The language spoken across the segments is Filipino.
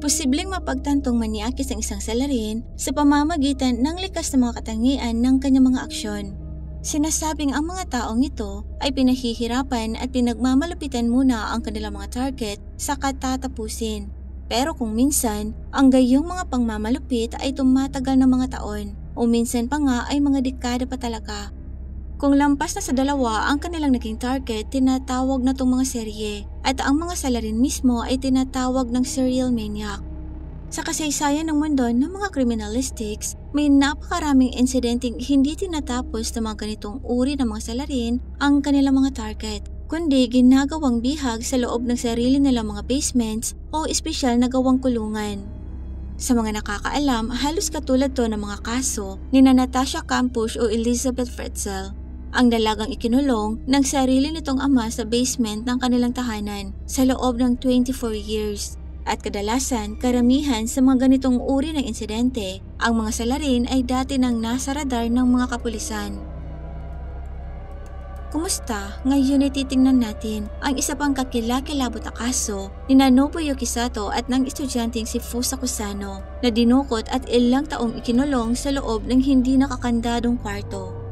Posibleng mapagtantong manyakis ang isang salarin sa pamamagitan ng likas na mga katangian ng kanyang mga aksyon. Sinasabing ang mga taong ito ay pinahihirapan at pinagmamalupitan muna ang kanilang mga target saka tatapusin. Pero kung minsan, ang gayong mga pangmamalupit ay tumatagal ng mga taon o minsan pa nga ay mga dekada pa talaga. Kung lampas na sa 2 ang kanilang naging target, tinatawag na itong mga serye at ang mga salarin mismo ay tinatawag ng serial maniac. Sa kasaysayan ng mundo ng mga criminalistics, may napakaraming insidenteng hindi tinatapos ng mga ganitong uri ng mga salarin ang kanilang mga target, kundi ginagawang bihag sa loob ng sarili nilang mga basements o espesyal na gawang kulungan. Sa mga nakakaalam, halos katulad to ng mga kaso ni Natasha Kampusch o Elizabeth Fritzl, ang dalagang ikinulong ng sarili nitong ama sa basement ng kanilang tahanan sa loob ng 24 years. At kadalasan, karamihan sa mga ganitong uri ng insidente, ang mga salarin ay dati nang nasa radar ng mga kapulisan. Kumusta? Ngayon ay titingnan natin ang isa pang kakilakilabot na kaso ni Nobuyuki Sato at ng estudyanteng si Fusaku Sano na dinukot at ilang taong ikinulong sa loob ng hindi nakakandadong kwarto.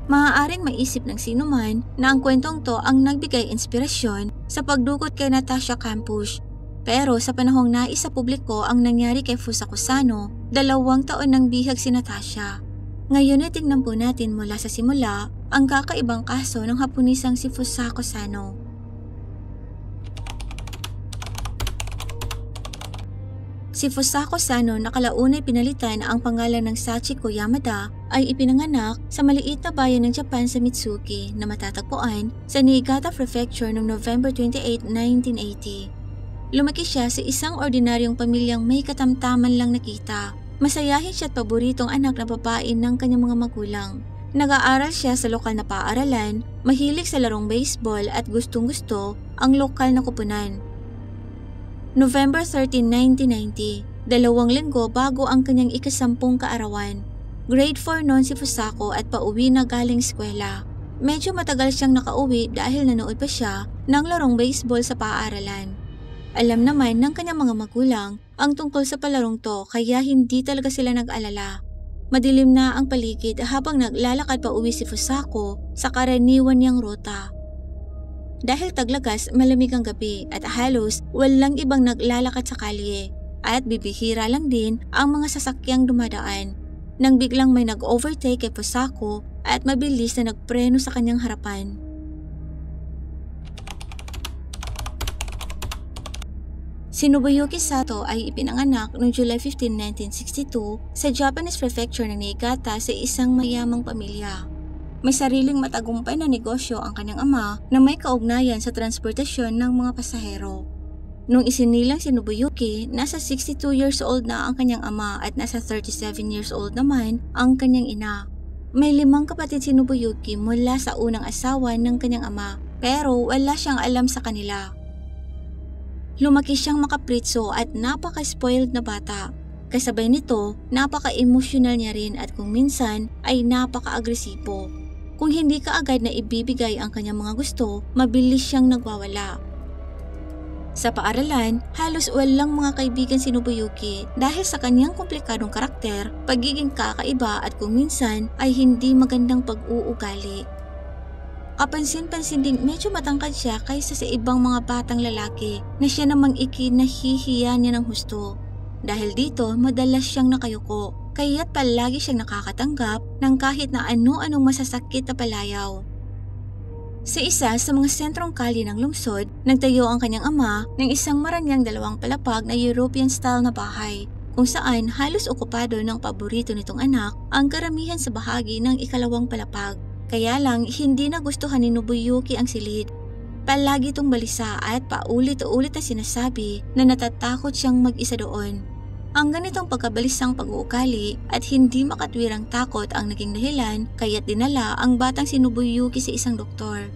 Maaaring maisip ng sinuman na ang kwentong to ang nagbigay inspirasyon sa pagdukot kay Natasha Kampusch. Pero sa panahong nais sa publiko ang nangyari kay Fusaku Sano, 2 taon nang bihag si Natasha. Ngayon ay tingnan po natin mula sa simula ang kakaibang kaso ng Haponisang si Fusaku Sano. Si Fusaku Sano na kalaunay pinalitan ang pangalan ng Sachiko Yamada ay ipinanganak sa maliit na bayan ng Japan sa Mitsuki na matatagpuan sa Niigata Prefecture noong November 28, 1980. Lumaki siya sa isang ordinaryong pamilyang may katamtaman lang nakita. Masayahin siya at paboritong anak na babae ng kanyang mga magulang. Nag-aaral siya sa lokal na paaralan, mahilig sa larong baseball at gustong-gusto ang lokal na kupunan. November 13, 1990, 2 linggo bago ang kanyang ika-10 kaarawan. Grade 4 noon si Fusaku at pauwi na galing eskwela. Medyo matagal siyang nakauwi dahil nanood pa siya ng larong baseball sa paaralan. Alam naman ng kanyang mga magulang ang tungkol sa palarong to kaya hindi talaga sila nag-alala. Madilim na ang paligid habang naglalakad pa uwi si Fusaku sa karaniwan niyang ruta. Dahil taglagas, malamig ang gabi at halos walang ibang naglalakad sa kalye at bibihira lang din ang mga sasakyang dumadaan nang biglang may nag-overtake kay Fusaku at mabilis na nagpreno sa kanyang harapan. Si Nobuyuki Sato ay ipinanganak noong July 15, 1962 sa Japanese prefecture ng Niigata sa isang mayamang pamilya. May sariling matagumpay na negosyo ang kanyang ama na may kaugnayan sa transportasyon ng mga pasahero. Nung isinilang si Nobuyuki, nasa 62 years old na ang kanyang ama at nasa 37 years old naman ang kanyang ina. May 5 kapatid si Nobuyuki mula sa unang asawa ng kanyang ama pero wala siyang alam sa kanila. Lumaki siyang makapritso at napaka-spoiled na bata. Kasabay nito, napaka-emotional niya rin at kung minsan ay napaka-agresibo. Kung hindi ka agad na ibibigay ang kanyang mga gusto, mabilis siyang nagwawala. Sa paaralan, halos walang mga kaibigan si Nobuyuki dahil sa kanyang komplikadong karakter, pagiging kakaiba at kung minsan ay hindi magandang pag-uugali. Kapansin-pansin ding medyo matangkad siya kaysa sa ibang mga batang lalaki na siya namang ikinahihiya niya ng husto. Dahil dito, madalas siyang nakayuko, kaya't palagi siyang nakakatanggap ng kahit na ano-anong masasakit na palayaw. Sa isa sa mga sentrong kalye ng lungsod, nagtayo ang kanyang ama ng isang maranyang 2 palapag na European-style na bahay, kung saan halos okupado ng paborito nitong anak ang karamihan sa bahagi ng 2 palapag. Kaya lang hindi nagustuhan ni Nobuyuki ang silid. Palagi itong balisa at paulit-ulit na sinasabi na natatakot siyang mag-isa doon. Ang ganitong pagkabalisang pag-uukali at hindi makatwirang takot ang naging dahilan kaya't dinala ang batang si Nobuyuki sa isang doktor.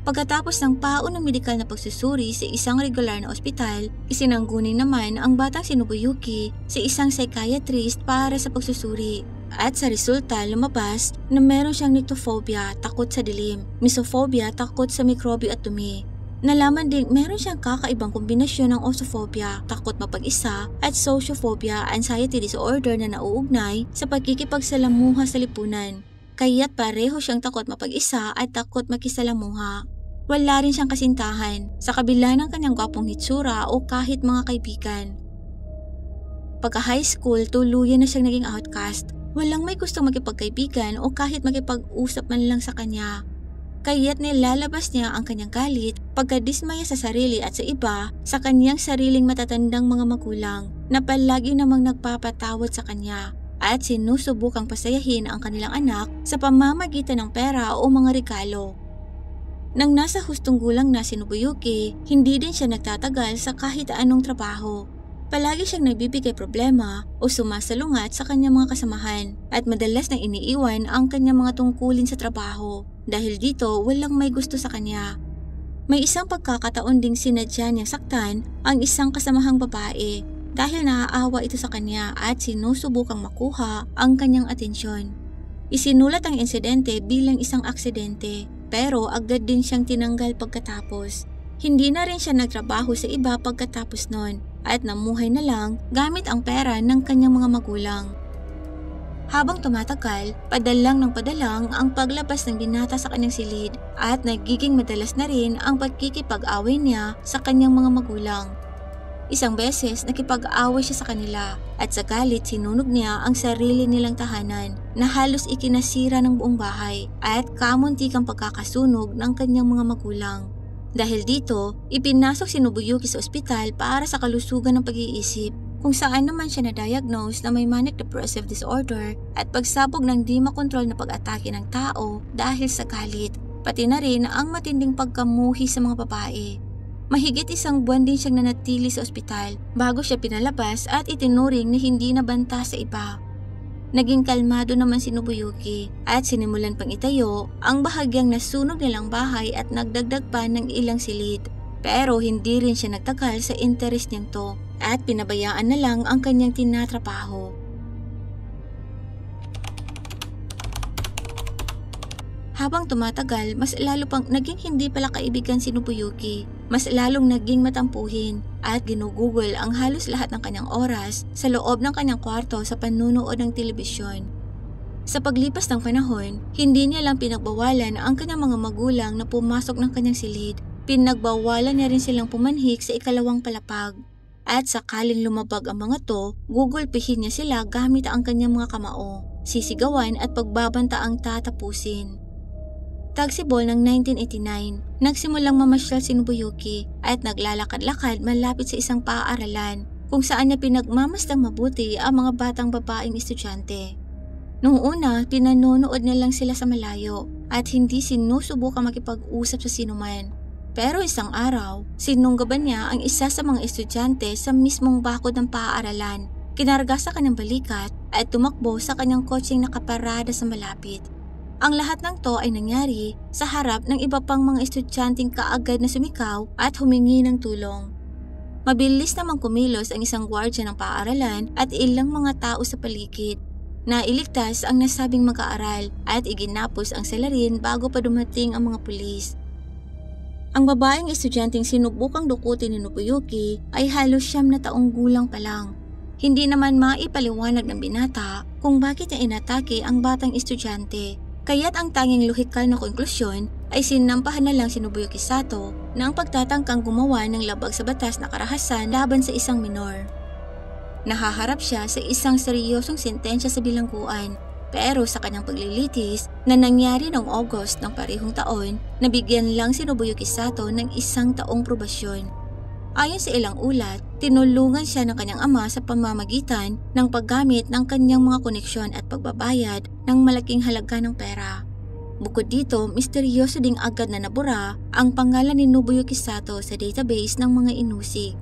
Pagkatapos ng paunang medikal na pagsusuri sa isang regular na ospital, isinanggunin naman ang batang si Nobuyuki sa isang psychiatrist para sa pagsusuri. At sa resulta lumabas na meron siyang nyctophobia, takot sa dilim, misophobia, takot sa mikrobyo at dumi. Nalaman ding meron siyang kakaibang kombinasyon ng osophobia, takot mapag-isa, at sociophobia, anxiety disorder na nauugnay sa pagkikipagsalamuha sa lipunan. Kaya't pareho siyang takot mapag-isa at takot makisalamuha. Wala rin siyang kasintahan sa kabila ng kanyang gwapong hitsura o kahit mga kaibigan. Pagka-high school, tuluyan na siyang naging outcast. Walang may gustong makipagkaibigan o kahit makipag-usap man lang sa kanya. Kaya't nilalabas niya ang kanyang galit, pagkadismaya sa sarili at sa iba sa kanyang sariling matatandang mga magulang na palagi namang nagpapatawad sa kanya at sinusubukang pasayahin ang kanilang anak sa pamamagitan ng pera o mga regalo. Nang nasa hustong gulang na si Nobuyuki, hindi din siya nagtatagal sa kahit anong trabaho. Palagi siyang nagbibigay problema o sumasalungat sa kanyang mga kasamahan at madalas nang iniiwan ang kanyang mga tungkulin sa trabaho. Dahil dito, walang may gusto sa kanya. May isang pagkakataon ding sinadya niyang saktan ang isang kasamahang babae dahil naaawa ito sa kanya at sinusubukang makuha ang kanyang atensyon. Isinulat ang insidente bilang isang aksidente pero agad din siyang tinanggal pagkatapos. Hindi na rin siya nagtrabaho sa iba pagkatapos nun at namuhay na lang gamit ang pera ng kanyang mga magulang. Habang tumatagal, padalang ng padalang ang paglabas ng binata sa kanyang silid at nagiging madalas na rin ang pagkikipag-away niya sa kanyang mga magulang. Isang beses nakipag-away siya sa kanila at sa galit sinunog niya ang sarili nilang tahanan na halos ikinasira ng buong bahay at kamuntikang pagkakasunog ng kanyang mga magulang. Dahil dito, ipinasok si Nobuyuki sa ospital para sa kalusugan ng pag-iisip, kung saan naman siya na-diagnose na may manic depressive disorder at pagsabog ng di makontrol na pag-atake ng tao dahil sa galit, pati na rin ang matinding pagkamuhi sa mga babae. Mahigit 1 buwan din siyang nanatili sa ospital bago siya pinalabas at itinuring na hindi nabanta sa iba. Naging kalmado naman si Nobuyuki at sinimulan pang itayo ang bahagyang nasunog nilang bahay at nagdagdag pa ng ilang silid. Pero hindi rin siya nagtagal sa interes niyang to at pinabayaan na lang ang kanyang tinatrabaho. Habang tumatagal, mas lalo pang naging hindi pala kaibigan si Nobuyuki. Mas lalong naging matampuhin at ginugugol ang halos lahat ng kanyang oras sa loob ng kanyang kwarto sa panunood ng telebisyon. Sa paglipas ng panahon, hindi niya lang pinagbawalan ang kanyang mga magulang na pumasok ng kanyang silid. Pinagbawalan niya rin silang pumanhik sa ikalawang palapag. At sakaling lumabag ang mga to, gugulpihin niya sila gamit ang kanyang mga kamao, sisigawan at pagbabanta ang tatapusin. Tagsibol ng 1989, nagsimulang mamasyal si Nobuyuki at naglalakad-lakad malapit sa isang paaralan kung saan niya pinagmamastang mabuti ang mga batang babaeng estudyante. Noong una, pinanonood niya lang sila sa malayo at hindi sinusubukang makipag-usap sa sinuman. Pero isang araw, sinunggaban niya ang isa sa mga estudyante sa mismong bakod ng paaralan, kinarga sa kanyang balikat at tumakbo sa kanyang kotseng nakaparada sa malapit. Ang lahat ng to ay nangyari sa harap ng iba pang mga estudyanteng kaagad na sumikaw at humingi ng tulong. Mabilis namang kumilos ang isang gwardya ng paaralan at ilang mga tao sa paligid. Nailigtas ang nasabing mag-aaral at iginapos ang salarin bago pa dumating ang mga pulis. Ang babaeng estudyanteng sinubukang dukutin ni Nobuyuki ay halos 9 na taong gulang pa lang. Hindi naman maipaliwanag ng binata kung bakit niya inatake ang batang estudyante. Kaya't ang tanging lohikal na konklusyon ay sinampahan na lang si Nobuyuki Sato na ang pagtatangkang gumawa ng labag sa batas na karahasan laban sa isang minor. Nahaharap siya sa isang seryosong sentensya sa bilangguan, pero sa kanyang paglilitis na nangyari noong August ng parehong taon, nabigyan lang si Nobuyuki Sato ng 1 taong probasyon. Ayon sa ilang ulat, tinulungan siya ng kanyang ama sa pamamagitan ng paggamit ng kanyang mga koneksyon at pagbabayad ng malaking halaga ng pera. Bukod dito, misteryoso ding agad na nabura ang pangalan ni Nobuyuki Sato sa database ng mga inusig.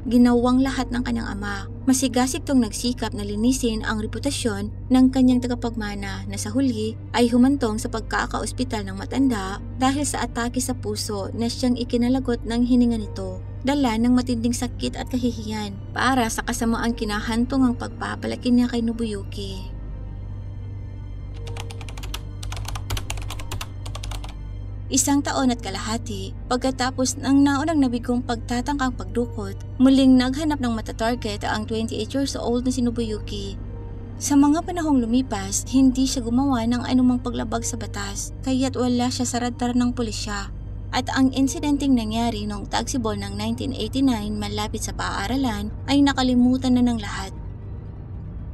Ginawang lahat ng kanyang ama. Masigasig tong nagsikap na linisin ang reputasyon ng kanyang tagapagmana na sa huli ay humantong sa pagkakaospital ng matanda dahil sa atake sa puso na siyang ikinalagot ng hininga nito, dala ng matinding sakit at kahihiyan para sa kasamaang kinahantong ang pagpapalaki niya kay Nobuyuki. 1 taon at kalahati pagkatapos ng naunang nabigong pagtatangkang pagdukot, muling naghanap ng matatarget ang 28 years old na si Nobuyuki. Sa mga panahong lumipas, hindi siya gumawa ng anumang paglabag sa batas, kaya't wala siya sa radar ng pulisya. At ang insidenteng nangyari noong tagsibol ng 1989 malapit sa paaralan ay nakalimutan na ng lahat.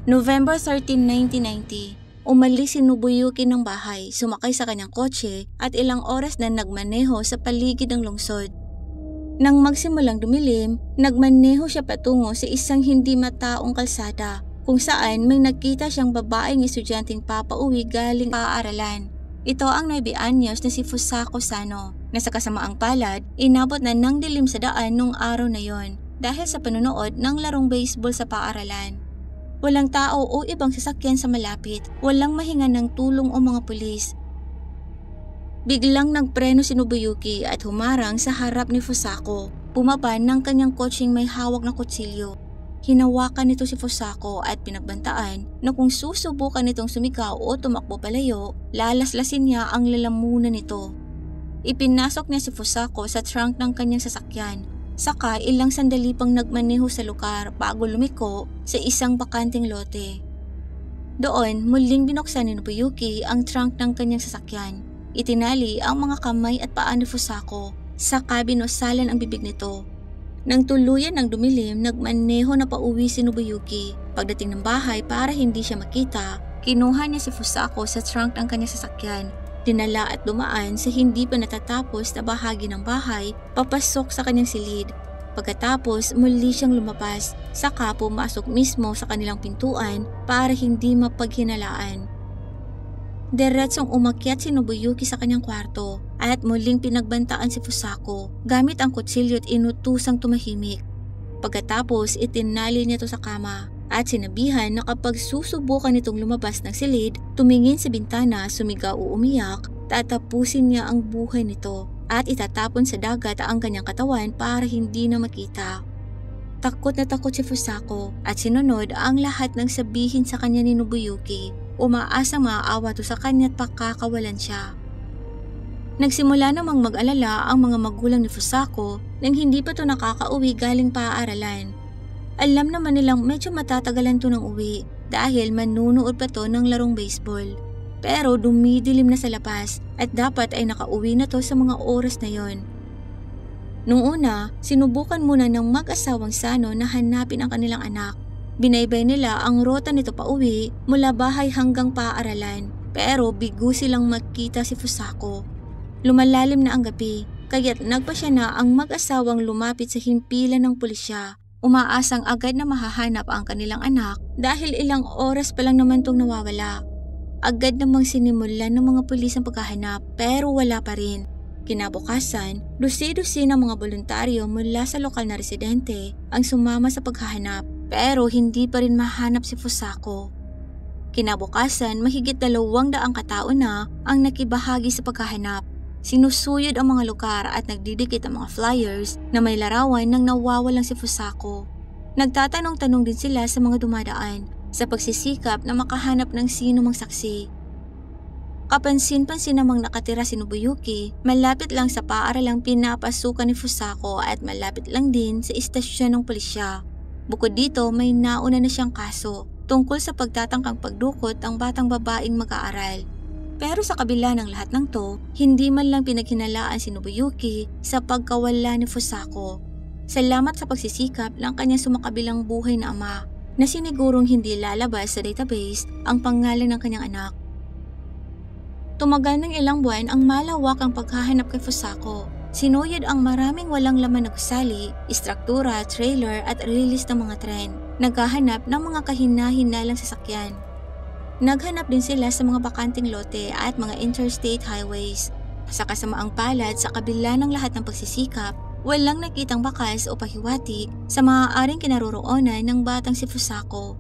November 13, 1990, umalis si Nobuyuki ng bahay, sumakay sa kanyang kotse at ilang oras na nagmaneho sa paligid ng lungsod. Nang magsimulang dumilim, nagmaneho siya patungo sa isang hindi mataong kalsada kung saan may nakita siyang babaeng estudyanteng papauwi galing paaralan. Ito ang 9 anyos na si Fusako Sano na sa kasamaang palad inabot na ng dilim sa daan nung araw na yon dahil sa panonood ng larong baseball sa paaralan. Walang tao o ibang sasakyan sa malapit, walang mahinga ng tulong o mga pulis. Biglang nagpreno si Nobuyuki at humarang sa harap ni Fusako. Bumaba ng kanyang kotseng may hawak na kutsilyo. Hinawakan nito si Fusako at pinagbantaan na kung susubukan nitong sumigaw o tumakbo palayo, lalaslasin niya ang lalamunan nito. Ipinasok niya si Fusako sa trunk ng kanyang sasakyan. Saka ilang sandali pang nagmaneho sa lugar bago lumiko sa isang bakanting lote. Doon muling binuksan ni Nobuyuki ang trunk ng kanyang sasakyan. Itinali ang mga kamay at paa ni Fusako, saka binusalan ang bibig nito. Nang tuluyan ng dumilim, nagmaneho na pauwi si Nobuyuki. Pagdating ng bahay para hindi siya makita, kinuha niya si Fusako sa trunk ng kanyang sasakyan. Dinala at dumaan sa hindi pa natatapos na bahagi ng bahay papasok sa kanyang silid. Pagkatapos muli siyang lumabas, saka pumasok mismo sa kanilang pintuan para hindi mapaghinalaan. Diretsong umakyat si Nobuyuki sa kanyang kwarto at muling pinagbantaan si Fusako gamit ang kutsilyo at inutusang tumahimik. Pagkatapos itinali niya ito sa kama at sinabihan na kapag susubukan itong lumabas ng silid, tumingin sa bintana, sumigaw o umiyak, tatapusin niya ang buhay nito at itatapon sa dagat ang kanyang katawan para hindi na makita. Takot na takot si Fusako at sinunod ang lahat ng sabihin sa kanya ni Nobuyuki. Umaasang maaawa to sa kanya at pakakawalan siya. Nagsimula namang mag-alala ang mga magulang ni Fusako nang hindi pa to nakakauwi galing paaralan. Alam naman nilang medyo matatagalan to ng uwi dahil manunood pa to ng larong baseball. Pero dumidilim na sa labas at dapat ay nakauwi na to sa mga oras na yon. Nung una, sinubukan muna ng mag-asawang Sano na hanapin ang kanilang anak. Binaybay nila ang rota nito pauwi mula bahay hanggang paaralan pero bigo silang makita si Fusako. Lumalalim na ang gabi kaya't nagpasya na ang mag-asawang lumapit sa himpilan ng pulisya. Umaasang agad na mahahanap ang kanilang anak dahil ilang oras pa lang naman tong nawawala. Agad namang sinimulan ng mga pulis ang paghahanap pero wala pa rin. Kinabukasan, dusi-dusi ng mga voluntaryo mula sa lokal na residente ang sumama sa paghahanap pero hindi pa rin mahanap si Fusako. Kinabukasan, mahigit 200 katao na ang nakibahagi sa paghahanap. Sinusuyod ang mga lugar at nagdidikit ang mga flyers na may larawan ng nawawalang si Fusako. Nagtatanong-tanong din sila sa mga dumadaan sa pagsisikap na makahanap ng sino mang saksi. Kapansin-pansin namang nakatira si Nobuyuki malapit lang sa paaralang pinapasukan ni Fusako at malapit lang din sa istasyon ng pulisya. Bukod dito, may nauna na siyang kaso tungkol sa pagtatangkang pagdukot ang batang babaeng mag-aaral. Pero sa kabila ng lahat ng to, hindi man lang pinaghinalaan si Nobuyuki sa pagkawala ni Fusako. Salamat sa pagsisikap ng kanyang sumakabilang buhay na ama na sinigurong hindi lalabas sa database ang pangalan ng kanyang anak. Tumagal ng ilang buwan ang malawak ang paghahanap kay Fusako. Sinuyod ang maraming walang laman na gusali, istruktura, trailer at release ng mga tren. Naghahanap ng mga kahina-hinalang sasakyan. Naghanap din sila sa mga bakanting lote at mga interstate highways. Sa kasamaang palad sa kabila ng lahat ng pagsisikap, walang nakitang bakas o pahiwatig sa maaaring kinaroroonan ng batang si Fusako.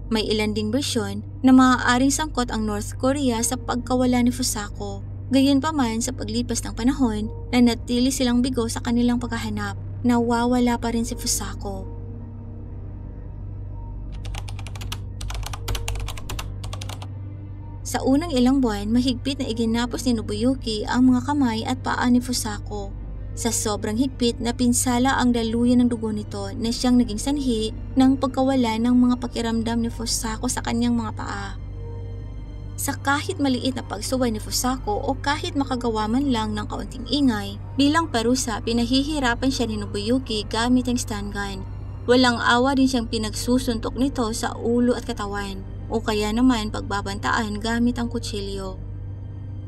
May ilan ding bersyon na maaaring sangkot ang North Korea sa pagkawala ni Fusako. Gayunpaman sa paglipas ng panahon, nanatili silang bigo sa kanilang paghahanap. Nawawala pa rin si Fusako. Sa unang ilang buwan, mahigpit na iginapos ni Nobuyuki ang mga kamay at paa ni Fusako. Sa sobrang higpit na pinsala ang daluyan ng dugo nito na siyang naging sanhi ng pagkawala ng mga pakiramdam ni Fusako sa kanyang mga paa. Sa kahit maliit na pagsuway ni Fusako o kahit makagawa man lang ng kaunting ingay, bilang parusa pinahihirapan siya ni Nobuyuki gamit ang stun gun. Walang awa din siyang pinagsusuntok nito sa ulo at katawan o kaya naman pagbabantaan gamit ang kutsilyo.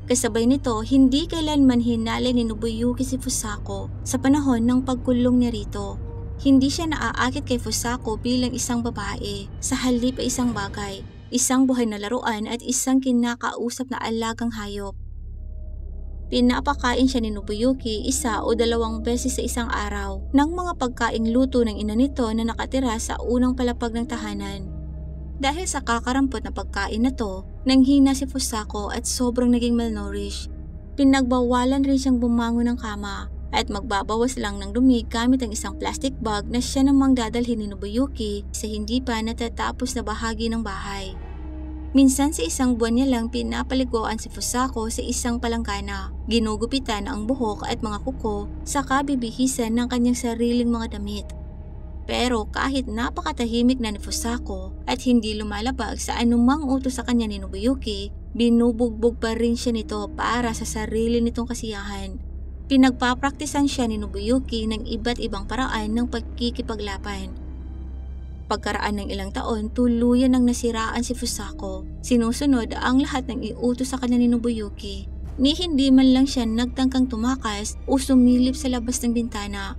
Kasabay nito, hindi kailanman hinala ni Nobuyuki si Fusako sa panahon ng pagkulong niya rito. Hindi siya naaakit kay Fusako bilang isang babae, sa halip ay isang bagay, isang buhay na laruan at isang kinakausap na alagang hayop. Pinapakain siya ni Nobuyuki 1 o 2 beses sa isang araw ng mga pagkaing luto ng ina nito na nakatira sa unang palapag ng tahanan. Dahil sa kakarampot na pagkain na to, nanghina si Fusako at sobrang naging malnourished. Pinagbawalan rin siyang bumangon ng kama at magbabawas lang ng dumi gamit ang isang plastic bag na siya namang dadalhin ni Nobuyuki sa hindi pa natatapos na bahagi ng bahay. Minsan sa isang buwan niya lang pinapaliguan si Fusako sa isang palanggana, ginugupitan ang buhok at mga kuko, saka bibihisan ng kanyang sariling mga damit. Pero kahit napakatahimik na ni Fusako at hindi lumalabag sa anumang utos sa kanya ni Nobuyuki, binubugbog pa rin siya nito para sa sarili nitong kasiyahan. Pinagpapraktisan siya ni Nobuyuki ng iba't ibang paraan ng pagkikipaglaban. Pagkaraan ng ilang taon, tuluyan nang nasiraan si Fusako. Sinusunod ang lahat ng iutos sa kanya ni Nobuyuki. Ni hindi man lang siya nagtangkang tumakas o sumilip sa labas ng bintana.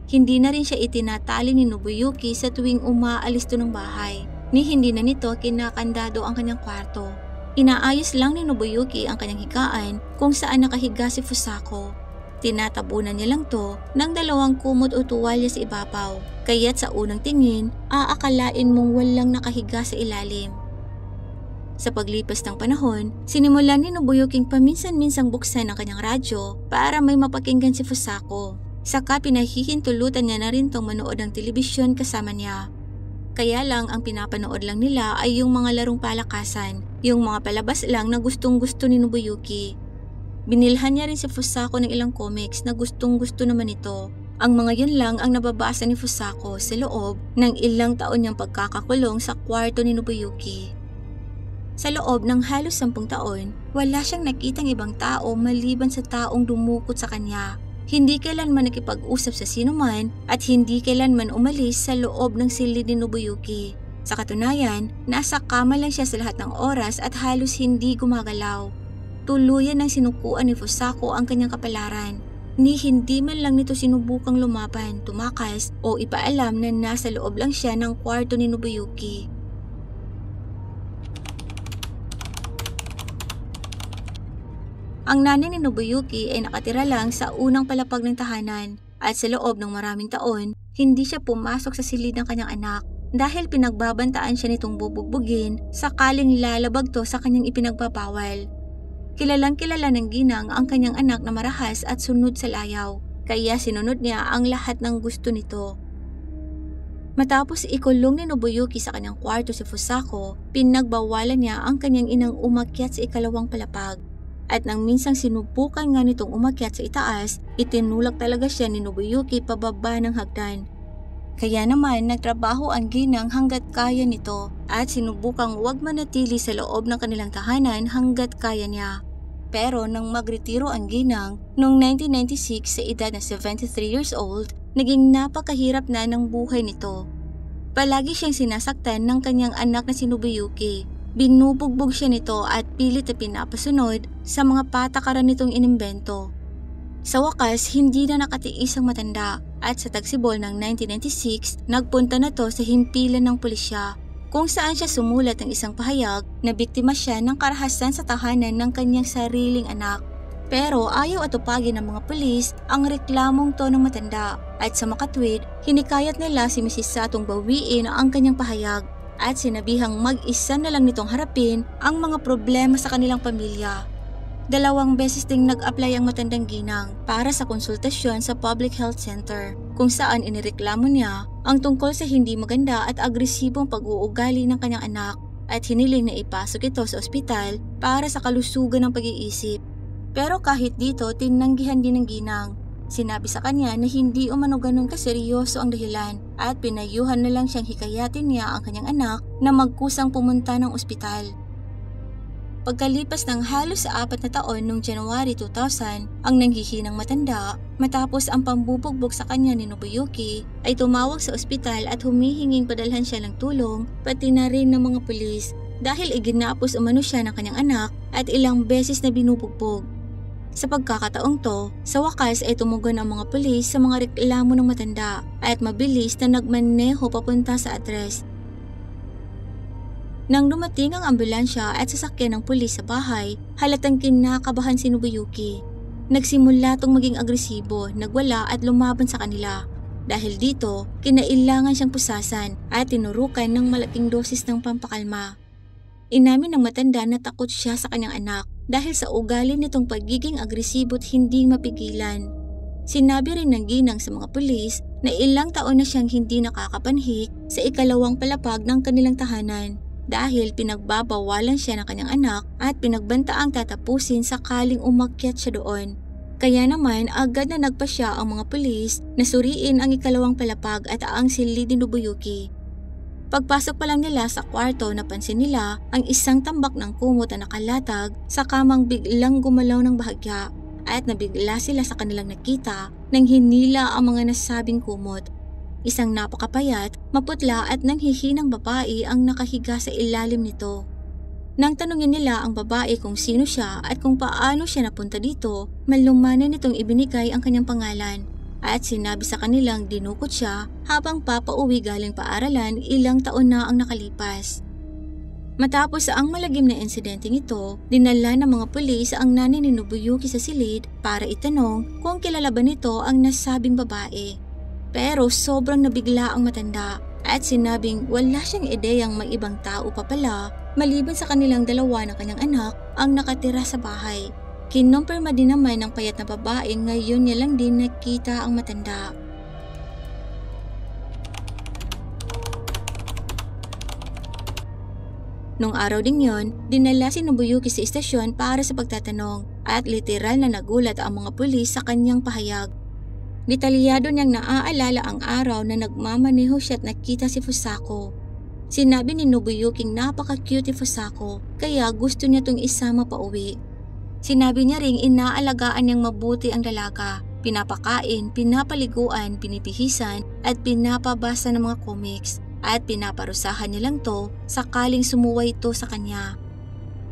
Hindi na rin siya itinatali ni Nobuyuki sa tuwing umaalis to ng bahay, ni hindi na nito kinakandado ang kanyang kwarto. Inaayos lang ni Nobuyuki ang kanyang higaan kung saan nakahiga si Fusako. Tinatabunan niya lang to ng 2 kumot o tuwalya sa ibabaw, kaya't sa unang tingin, aakalain mong walang nakahiga sa ilalim. Sa paglipas ng panahon, sinimulan ni Nobuyuking paminsan-minsang buksan ang kanyang radyo para may mapakinggan si Fusako. Saka pinahihintulutan niya na rin tong manood ng telebisyon kasama niya. Kaya lang ang pinapanood lang nila ay yung mga larong palakasan, yung mga palabas lang na gustong-gusto ni Nobuyuki. Binilhan niya rin si Fusako ng ilang comics na gustong-gusto naman ito. Ang mga yun lang ang nababasa ni Fusako sa loob ng ilang taon niyang pagkakakulong sa kwarto ni Nobuyuki. Sa loob ng halos 10 taon, wala siyang nakitang ibang tao maliban sa taong dumukot sa kanya. Hindi kailanman nakipag-usap sa sinuman at hindi kailanman umalis sa loob ng silid ni Nobuyuki. Sa katunayan, nasa kama lang siya sa lahat ng oras at halos hindi gumagalaw. Tuluyan ng sinukuan ni Fusako ang kanyang kapalaran. Ni hindi man lang nito sinubukang lumaban, tumakas o ipaalam na nasa loob lang siya ng kwarto ni Nobuyuki. Ang nanay ni Nobuyuki ay nakatira lang sa unang palapag ng tahanan at sa loob ng maraming taon, hindi siya pumasok sa silid ng kanyang anak dahil pinagbabantaan siya nitong bubugbugin sakaling lalabag to sa kanyang ipinagbabawal. Kilalang kilala ng ginang ang kanyang anak na marahas at sunod sa layaw, kaya sinunod niya ang lahat ng gusto nito. Matapos ikulong ni Nobuyuki sa kanyang kwarto si Fusako, pinagbawalan niya ang kanyang inang umakyat sa ikalawang palapag. At nang minsang sinubukan nga nitong umakyat sa itaas, itinulak talaga siya ni Nobuyuki pababa ng hagdan. Kaya naman nagtrabaho ang ginang hanggat kaya nito at sinubukang huwag manatili sa loob ng kanilang tahanan hanggat kaya niya. Pero nang magretiro ang ginang noong 1996 sa edad na 73 years old, naging napakahirap na ng buhay nito. Palagi siyang sinasaktan ng kanyang anak na si Nobuyuki. Binubugbog siya nito at pilit na pinapasunod sa mga patakaran nitong inimbento. Sa wakas, hindi na nakatiis ang matanda at sa tagsibol ng 1996, nagpunta na to sa himpilan ng pulisya kung saan siya sumulat ng isang pahayag na biktima siya ng karahasan sa tahanan ng kanyang sariling anak. Pero ayaw atupagin ng mga pulis ang reklamong to ng matanda at sa makatwid, hinikayat nila si Mrs. Satong bawiin ang kanyang pahayag. At sinabihang mag-isa na lang nitong harapin ang mga problema sa kanilang pamilya. 2 beses ding nag-apply ang matandang ginang para sa konsultasyon sa Public Health Center kung saan inireklamo niya ang tungkol sa hindi maganda at agresibong pag-uugali ng kanyang anak. at hiniling na ipasok ito sa ospital para sa kalusugan ng pag-iisip. Pero kahit dito, tinanggihan din ng ginang. Sinabi sa kanya na hindi umano ganun kaseryoso ang dahilan at pinayuhan na lang siyang hikayatin niya ang kanyang anak na magkusang pumunta ng ospital. Pagkalipas ng halos 4 na taon noong January 2000, ang nanghihinang matanda, matapos ang pambubugbog sa kanya ni Nobuyuki, ay tumawag sa ospital at humihinging padalhan siya ng tulong pati na rin ng mga pulis dahil iginapos umano siya ng kanyang anak at ilang beses na binubugbog. Sa pagkakataong to, sa wakas ay tumugon ang mga pulis sa mga reklamo ng matanda at mabilis na nagmaneho papunta sa address. Nang dumating ang ambulansya at sasakyan ng pulis sa bahay, halatang kinakabahan si Nobuyuki. Nagsimula tong maging agresibo, nagwala at lumaban sa kanila. Dahil dito, kinailangan siyang pusasan at tinurukan ng malaking dosis ng pampakalma. Inamin ng matanda na takot siya sa kanyang anak dahil sa ugali nitong pagiging agresibo at hindi mapigilan. Sinabi rin ng ginang sa mga pulis na ilang taon na siyang hindi nakakapanhik sa ikalawang palapag ng kanilang tahanan dahil pinagbabawalan siya ng kanyang anak at pinagbantaang tatapusin sakaling umakyat siya doon. Kaya naman agad na nagpa siya ang mga pulis na suriin ang ikalawang palapag at ang silid ni Nobuyuki. Pagpasok pa lang nila sa kwarto, napansin nila ang isang tambak ng kumot na nakalatag sa kamang biglang gumalaw ng bahagya at nabigla sila sa kanilang nakita nang hinila ang mga nasabing kumot. Isang napakapayat, maputla at nanghihinang babae ang nakahiga sa ilalim nito. Nang tanungin nila ang babae kung sino siya at kung paano siya napunta dito, malumanan nitong ibinigay ang kanyang pangalan. At sinabi sa kanilang dinukot siya habang papauwi galing paaralan ilang taon na ang nakalipas. Matapos ang malagim na insidenteng ito, dinala ng mga pulis ang nanay ni Nobuyuki sa silid para itanong kung kilala ba nito ang nasabing babae. Pero sobrang nabigla ang matanda at sinabing wala siyang ideyang may ibang tao pa pala maliban sa kanilang dalawa ng kanyang anak ang nakatira sa bahay. Kinumpirma din naman ng payat na babae ngayon niya lang din nakita ang matanda. Nung araw ding yon, dinala si Nobuyuki sa istasyon para sa pagtatanong at literal na nagulat ang mga pulis sa kanyang pahayag. Detalyado niyang naaalala ang araw na nagmamaneho siya at nakita si Fusako. Sinabi ni Nobuyuki napaka-cute ni Fusako kaya gusto niya itong isama pa uwi. Sinabi niya ring inaalagaan niyang mabuti ang dalaga, pinapakain, pinapaliguan, pinipihisan at pinapabasa ng mga comics at pinaparusahan niya lang to sakaling sumuway ito sa kanya.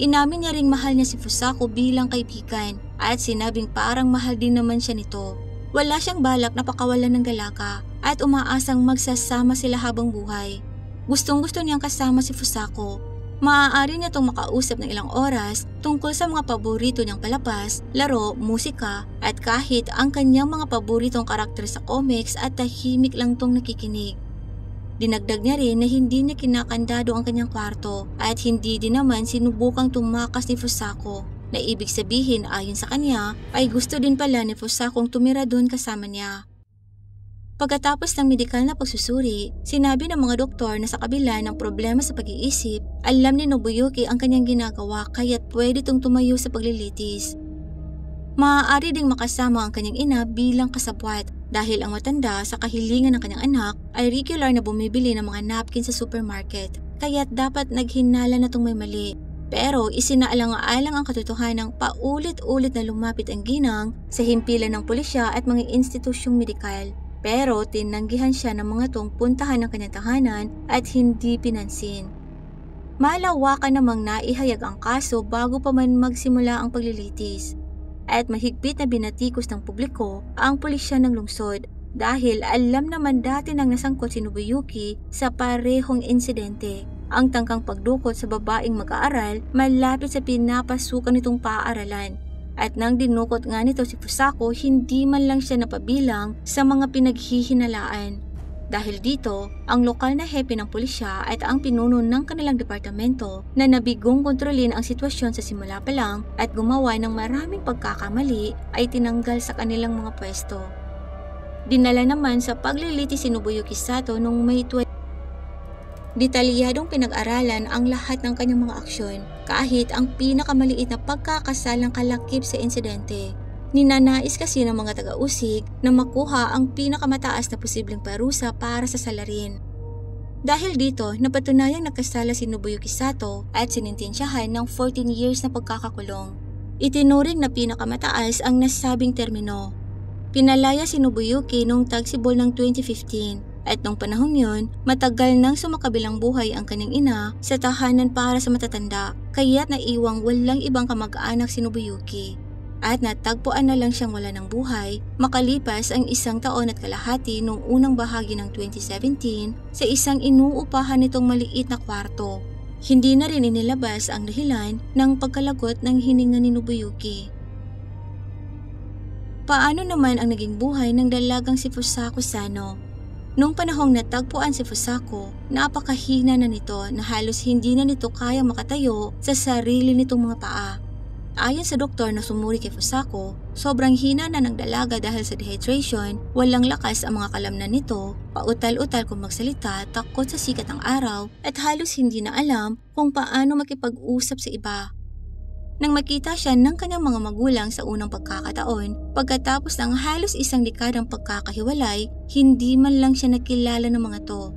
Inamin niya ring mahal niya si Fusako bilang kaibigan at sinabing parang mahal din naman siya nito. Wala siyang balak na pakawalan ng dalaga at umaasang magsasama sila habang buhay. Gustong-gusto niyang kasama si Fusako. Maaari niya itong makausap ng ilang oras tungkol sa mga paborito niyang palabas, laro, musika at kahit ang kanyang mga paboritong karakter sa comics at tahimik lang tong nakikinig. Dinagdag niya rin na hindi niya kinakandado ang kanyang kwarto at hindi din naman sinubukang tumakas ni Fusako na ibig sabihin ayon sa kanya ay gusto din pala ni Fusakong tumira doon kasama niya. Pagkatapos ng medikal na pagsusuri, sinabi ng mga doktor na sa kabila ng problema sa pag-iisip, alam ni Nobuyuki ang kanyang ginagawa kaya't pwede itong tumayo sa paglilitis. Maaari ding makasama ang kanyang ina bilang kasabwat dahil ang matanda sa kahilingan ng kanyang anak ay regular na bumibili ng mga napkin sa supermarket kaya't dapat naghinala na itong may mali. Pero isinaalang-alang ang katotohanang paulit-ulit na lumapit ang ginang sa himpilan ng pulisya at mga institusyong medikal. Pero tinanggihan siya ng mga tong puntahan ng kanyang tahanan at hindi pinansin. Malawakan namang naihayag ang kaso bago pa man magsimula ang paglilitis. At mahigpit na binatikos ng publiko ang pulisya ng lungsod dahil alam naman dati nang nasangkot si Nobuyuki sa parehong insidente. Ang tangkang pagdukot sa babaeng mag-aaral malapit sa pinapasukan nitong paaralan. At nang dinukot nga nito si Fusako, hindi man lang siya napabilang sa mga pinaghihinalaan. Dahil dito, ang lokal na hepe ng pulisya at ang pinuno ng kanilang departamento na nabigong kontrolin ang sitwasyon sa simula pa lang at gumawa ng maraming pagkakamali ay tinanggal sa kanilang mga pwesto. Dinala naman sa paglilitis si Nobuyuki Sato noong May 20. Detalyadong pinag-aralan ang lahat ng kanyang mga aksyon, kahit ang pinakamaliit na pagkakasalang kalakip sa insidente. Ninanais kasi ng mga taga-usig na makuha ang pinakamataas na posibleng parusa para sa salarin. Dahil dito, napatunayang nagkasala si Nobuyuki Sato at sinintensyahan ng 14 years na pagkakakulong. Itinuring na pinakamataas ang nasabing termino. Pinalaya si Nobuyuki noong tagsibol ng 2015 at noong panahon yon, matagal nang sumakabilang buhay ang kanyang ina sa tahanan para sa matatanda, kaya't naiwang walang ibang kamag-anak si Nobuyuki. At natagpuan na lang siyang wala ng buhay makalipas ang 1 taon at kalahati noong unang bahagi ng 2017 sa isang inuupahan nitong maliit na kwarto. Hindi na rin inilabas ang dahilan ng pagkalagot ng hininga ni Nobuyuki. Paano naman ang naging buhay ng dalagang si Fusako Sano? Noong panahong natagpuan si Fusako, napakahina na nito na halos hindi na nito kayang makatayo sa sarili nitong mga paa. Ayon sa doktor na sumuri kay Fusako, sobrang hina na ng dalaga dahil sa dehydration, walang lakas ang mga kalamnan nito, pautal-utal kung magsalita, takot sa sikat ng araw, at halos hindi na alam kung paano makipag-usap sa iba. Nang makita siya ng kanyang mga magulang sa unang pagkakataon, pagkatapos ng halos 1 dekadang pagkakahiwalay, hindi man lang siya nakilala ng mga to.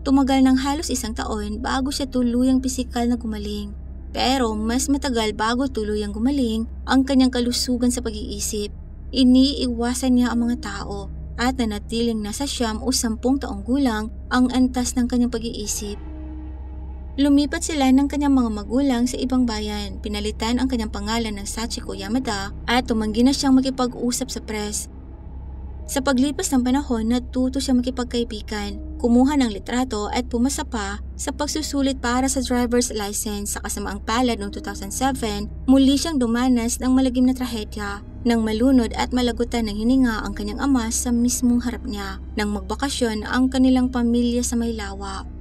Tumagal ng halos 1 taon bago siya tuluyang pisikal na gumaling. Pero mas matagal bago tuluyang gumaling ang kanyang kalusugan sa pag-iisip. Iniiwasan niya ang mga tao at nanatiling nasa 9 o 10 taong gulang ang antas ng kanyang pag-iisip. Lumipat sila ng kanyang mga magulang sa ibang bayan, pinalitan ang kanyang pangalan ng Sachiko Yamada at tumanggi na siyang makipag-usap sa press. Sa paglipas ng panahon, natuto siya makipagkaibigan, kumuha ng litrato at pumasa pa sa pagsusulit para sa driver's license. Sa kasamaang palad noong 2007, muli siyang dumanas ng malagim na trahedya nang malunod at malagutan ng hininga ang kanyang ama sa mismong harap niya nang magbakasyon ang kanilang pamilya sa Maylawa.